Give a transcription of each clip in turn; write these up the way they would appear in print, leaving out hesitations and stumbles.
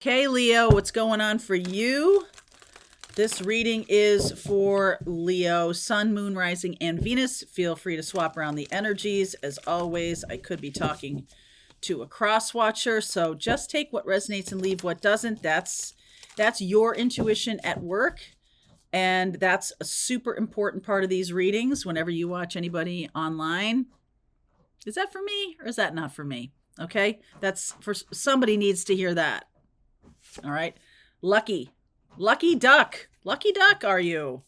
Okay, Leo, what's going on for you? This reading is for Leo, Sun, Moon, Rising, and Venus. Feel free to swap around the energies. As always, I could be talking to a cross watcher, so just take what resonates and leave what doesn't. That's your intuition at work, and that's a super important part of these readings. Whenever you watch anybody online, is that for me or is that not for me? Okay, that's for somebody needs to hear that. All right. Lucky duck are you?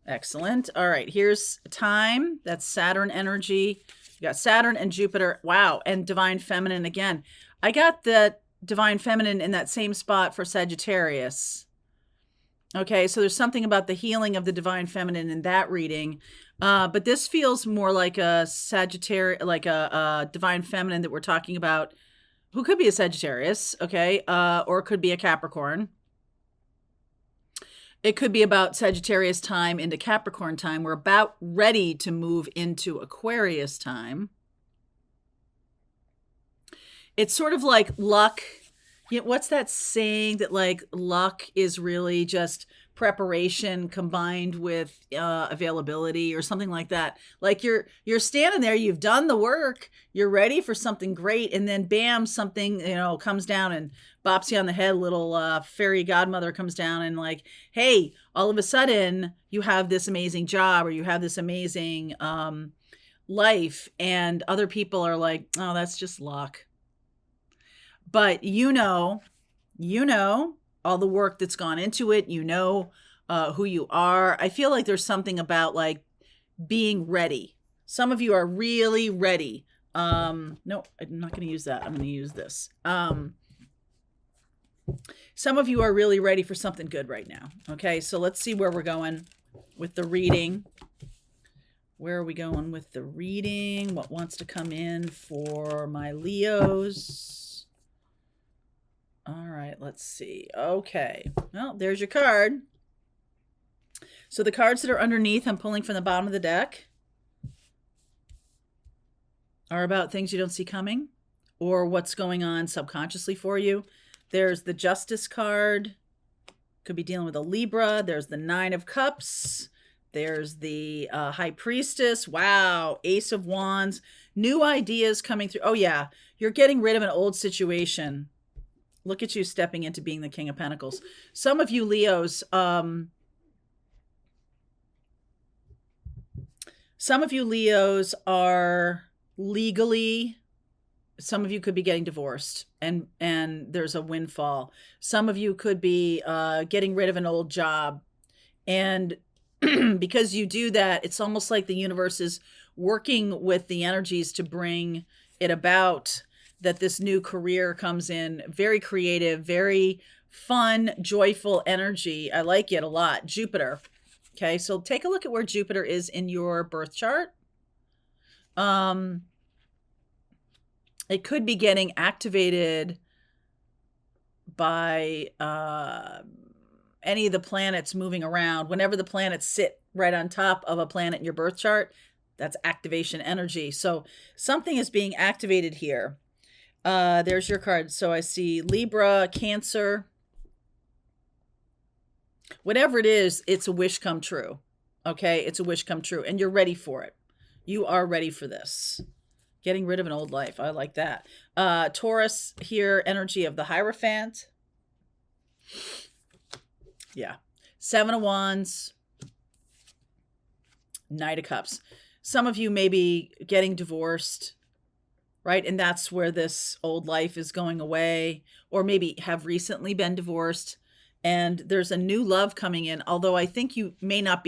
Excellent. All right, here's time. That's Saturn energy. You got Saturn and Jupiter. Wow. And divine feminine again. I got the divine feminine in that same spot for Sagittarius. Okay, so there's something about the healing of the divine feminine in that reading. But this feels more like a Sagittarius, like a divine feminine that we're talking about, who could be a Sagittarius, okay, or it could be a Capricorn. It could be about Sagittarius time into Capricorn time. We're about ready to move into Aquarius time. It's sort of like luck. You know, what's that saying that like luck is really just preparation combined with availability or something like that? Like you're standing there, you've done the work, you're ready for something great, and then bam, something comes down and bops you on the head. Little fairy godmother comes down and like, hey, all of a sudden you have this amazing job or you have this amazing life, and other people are like, oh, that's just luck. But you know all the work that's gone into it. Who you are. I feel like there's something about like being ready. Some of you are really ready. No, I'm not going to use that. I'm going to use this. Some of you are really ready for something good right now. Okay, so let's see where we're going with the reading. Where are we going with the reading? What wants to come in for my Leos? All right, let's see. Okay, well, there's your card. So the cards that are underneath, I'm pulling from the bottom of the deck, are about things you don't see coming or what's going on subconsciously for you. There's the Justice card. Could be dealing with a Libra. There's the Nine of Cups. There's the High Priestess. Wow. Ace of Wands. New ideas coming through. Oh, yeah. You're getting rid of an old situation. Look at you stepping into being the King of Pentacles. Some of you Leos, are legally, some of you could be getting divorced and there's a windfall. Some of you could be getting rid of an old job. And because you do that, it's almost like the universe is working with the energies to bring it about, that this new career comes in. Very creative, very fun, joyful energy. I like it a lot. Jupiter. Okay, so take a look at where Jupiter is in your birth chart. It could be getting activated by any of the planets moving around. Whenever the planets sit right on top of a planet in your birth chart, that's activation energy. So something is being activated here. There's your card. So I see Libra, Cancer. Whatever it is, it's a wish come true. Okay, it's a wish come true, and you're ready for it. You are ready for this. Getting rid of an old life. I like that. Taurus here, energy of the Hierophant. Yeah. Seven of Wands. Knight of Cups. Some of you may be getting divorced, right? And that's where this old life is going away, or maybe have recently been divorced. And there's a new love coming in, although I think you may not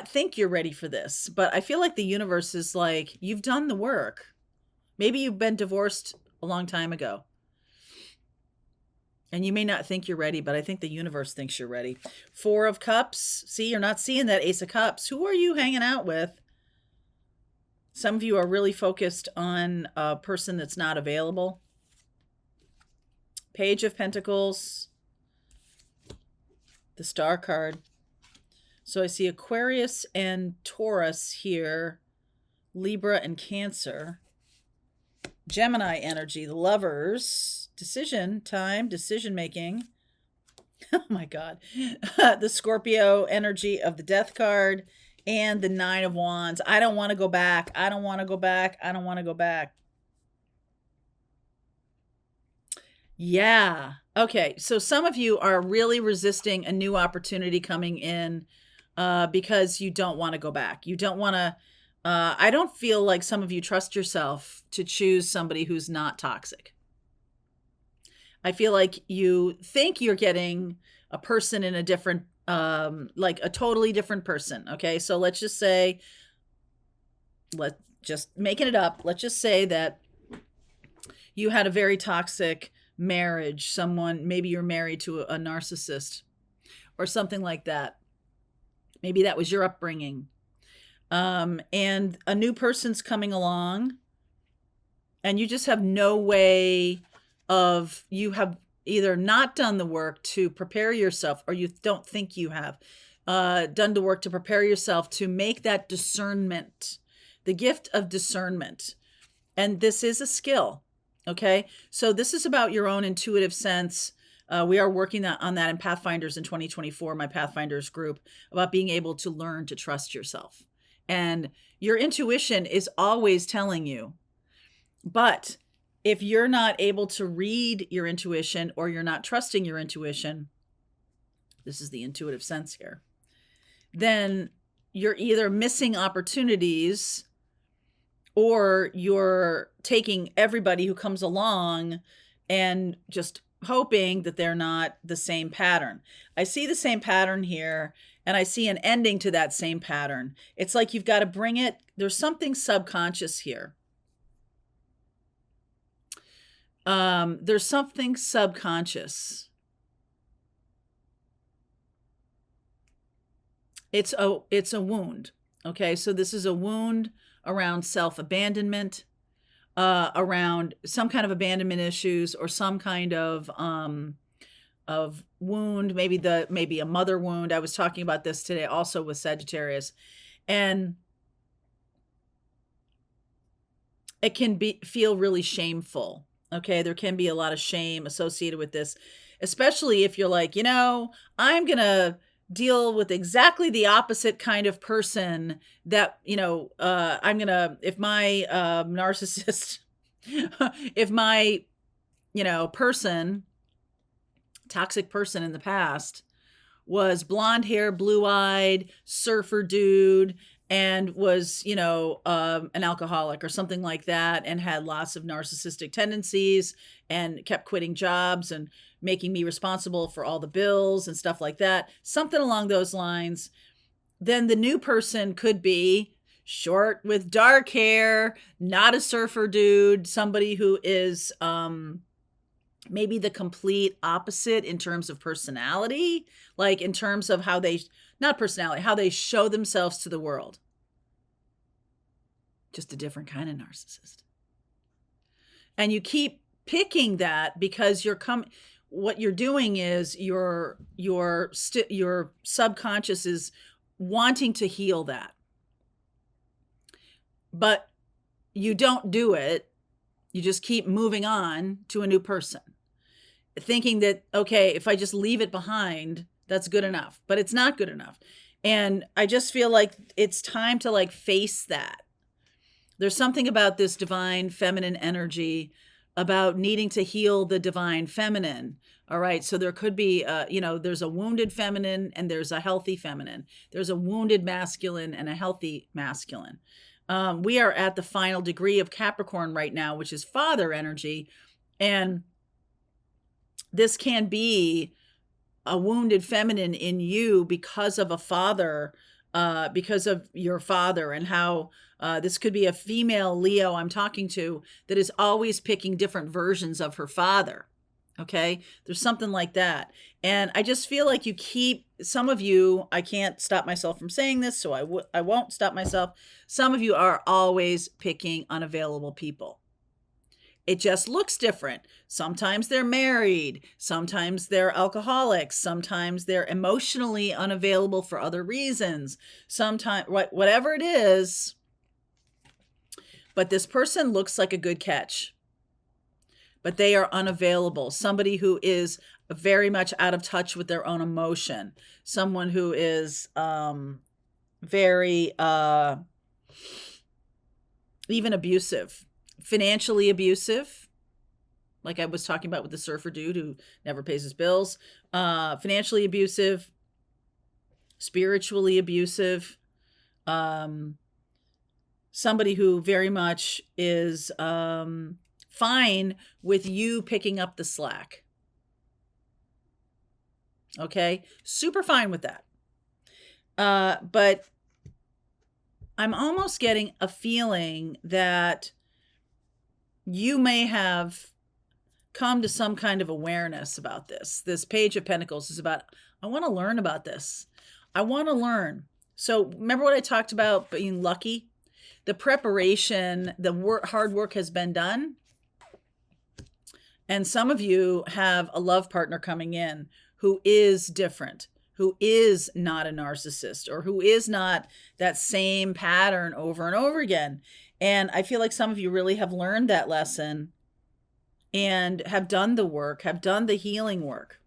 think you're ready for this, but I feel like the universe is like, you've done the work. Maybe you've been divorced a long time ago. And you may not think you're ready, but I think the universe thinks you're ready. Four of Cups. See, you're not seeing that Ace of Cups. Who are you hanging out with? Some of you are really focused on a person that's not available. Page of Pentacles. The Star card. So I see Aquarius and Taurus here, Libra and Cancer. Gemini energy, the Lovers, decision time, decision making. Oh my God. The Scorpio energy of the Death card and the Nine of Wands. I don't want to go back. I don't want to go back. I don't want to go back. Yeah. Okay. So some of you are really resisting a new opportunity coming in because you don't want to go back. You don't want to. I don't feel like some of you trust yourself to choose somebody who's not toxic. I feel like you think you're getting a person in a different, like a totally different person. Okay. So let's just say, making it up. Let's just say that you had a very toxic marriage. Someone, maybe you're married to a narcissist or something like that. Maybe that was your upbringing. And a new person's coming along and you just have no way of, you have either not done the work to prepare yourself or you don't think you have done the work to prepare yourself to make that discernment, the gift of discernment. And this is a skill. Okay. So this is about your own intuitive sense. We are working on that in Pathfinders in 2024, my Pathfinders group, about being able to learn to trust yourself. And your intuition is always telling you. But if you're not able to read your intuition or you're not trusting your intuition, this is the intuitive sense here, then you're either missing opportunities or you're taking everybody who comes along and just hoping that they're not the same pattern. I see the same pattern here, and I see an ending to that same pattern. It's like you've got to bring it. There's something subconscious here. There's something subconscious. It's a wound. Okay, so this is a wound around self-abandonment, around some kind of abandonment issues or some kind of wound, maybe a mother wound. I was talking about this today also with Sagittarius, and it can feel really shameful. Okay, there can be a lot of shame associated with this, especially if you're like, I'm gonna deal with exactly the opposite kind of person that, if my narcissist, if my, toxic person in the past was blonde hair, blue-eyed, surfer dude, and was, an alcoholic or something like that, and had lots of narcissistic tendencies and kept quitting jobs and making me responsible for all the bills and stuff like that, something along those lines, then the new person could be short with dark hair, not a surfer dude, somebody who is maybe the complete opposite in terms of personality, like in terms of how they show themselves to the world. Just a different kind of narcissist. And you keep picking that because what you're doing is your subconscious is wanting to heal that. But you don't do it. You just keep moving on to a new person, thinking that, okay, if I just leave it behind, that's good enough. But it's not good enough. And I just feel like it's time to face that. There's something about this divine feminine energy about needing to heal the divine feminine. All right. So there could be, there's a wounded feminine and there's a healthy feminine. There's a wounded masculine and a healthy masculine. We are at the final degree of Capricorn right now, which is father energy. And this can be a wounded feminine in you because of a father, because of your father, and how this could be a female Leo I'm talking to that is always picking different versions of her father. Okay. There's something like that. And I just feel like some of you, I can't stop myself from saying this, so I won't stop myself. Some of you are always picking unavailable people. It just looks different. Sometimes they're married. Sometimes they're alcoholics. Sometimes they're emotionally unavailable for other reasons. Sometimes, whatever it is, but this person looks like a good catch. but they are unavailable. Somebody who is very much out of touch with their own emotion. Someone who is very even abusive, financially abusive, like I was talking about with the surfer dude who never pays his bills, financially abusive, spiritually abusive, somebody who very much is fine with you picking up the slack. Okay, super fine with that. But I'm almost getting a feeling that you may have come to some kind of awareness about this. This Page of Pentacles is about, I want to learn about this. I want to learn. So remember what I talked about being lucky? The preparation, the hard work has been done. And some of you have a love partner coming in who is different, who is not a narcissist, or who is not that same pattern over and over again. And I feel like some of you really have learned that lesson and have done the work, have done the healing work.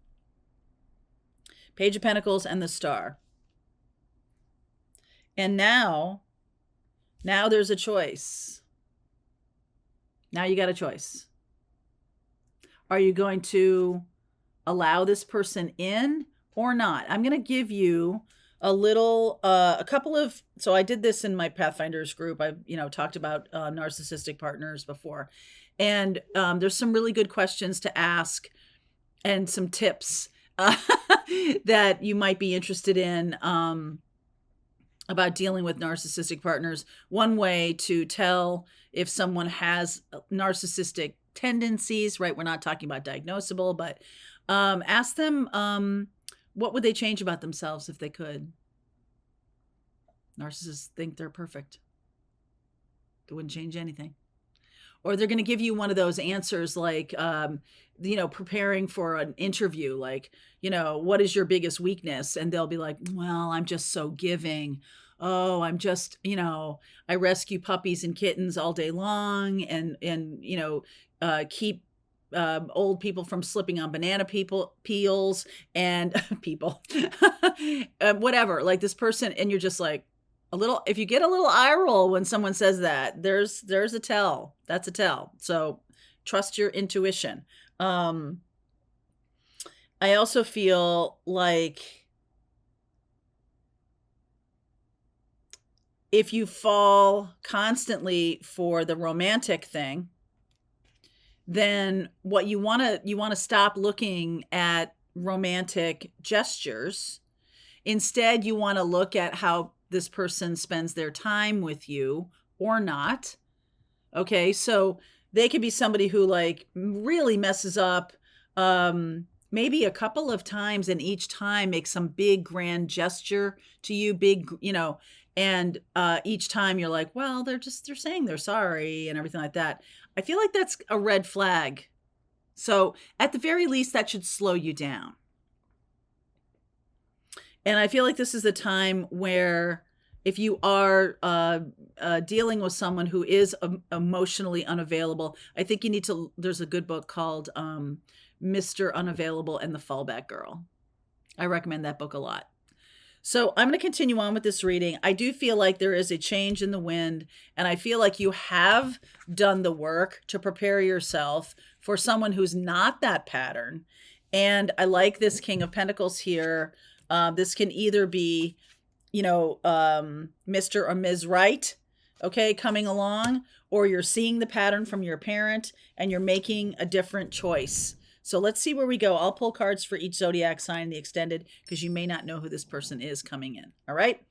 Page of Pentacles and the Star. And now there's a choice. Now you got a choice. Are you going to allow this person in or not? I'm going to give you a couple of, so I did this in my Pathfinders group. I've, talked about narcissistic partners before. And there's some really good questions to ask and some tips that you might be interested in about dealing with narcissistic partners. One way to tell if someone has narcissistic tendencies, right? We're not talking about diagnosable, but ask them, what would they change about themselves if they could? Narcissists think they're perfect. They wouldn't change anything. Or they're going to give you one of those answers like, preparing for an interview, like, what is your biggest weakness? And they'll be like, well, I'm just so giving. Oh, I'm just, I rescue puppies and kittens all day long and keep old people from slipping on banana peels and people, whatever, like this person. And you're just like, if you get a little eye roll when someone says that, there's a tell. That's a tell. So trust your intuition. I also feel like if you fall constantly for the romantic thing, then what you want to stop looking at romantic gestures. Instead, you want to look at how this person spends their time with you or not. Okay, so they could be somebody who like really messes up maybe a couple of times, and each time makes some big grand gesture to you, big, and each time you're like, well, they're saying they're sorry and everything like that. I feel like that's a red flag. So at the very least, that should slow you down. And I feel like this is the time where if you are dealing with someone who is emotionally unavailable, I think you need to, there's a good book called Mr. Unavailable and the Fallback Girl. I recommend that book a lot. So I'm going to continue on with this reading. I do feel like there is a change in the wind, and I feel like you have done the work to prepare yourself for someone who's not that pattern. And I like this King of Pentacles here. This can either be, Mr. or Ms. Right, okay, coming along, or you're seeing the pattern from your parent and you're making a different choice. So let's see where we go. I'll pull cards for each zodiac sign in the extended because you may not know who this person is coming in. All right.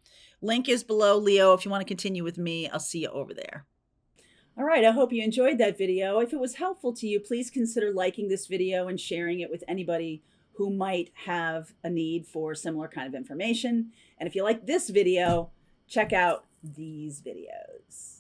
Link is below, Leo. If you want to continue with me, I'll see you over there. All right. I hope you enjoyed that video. If it was helpful to you, please consider liking this video and sharing it with anybody who might have a need for similar kind of information. And if you like this video, check out these videos.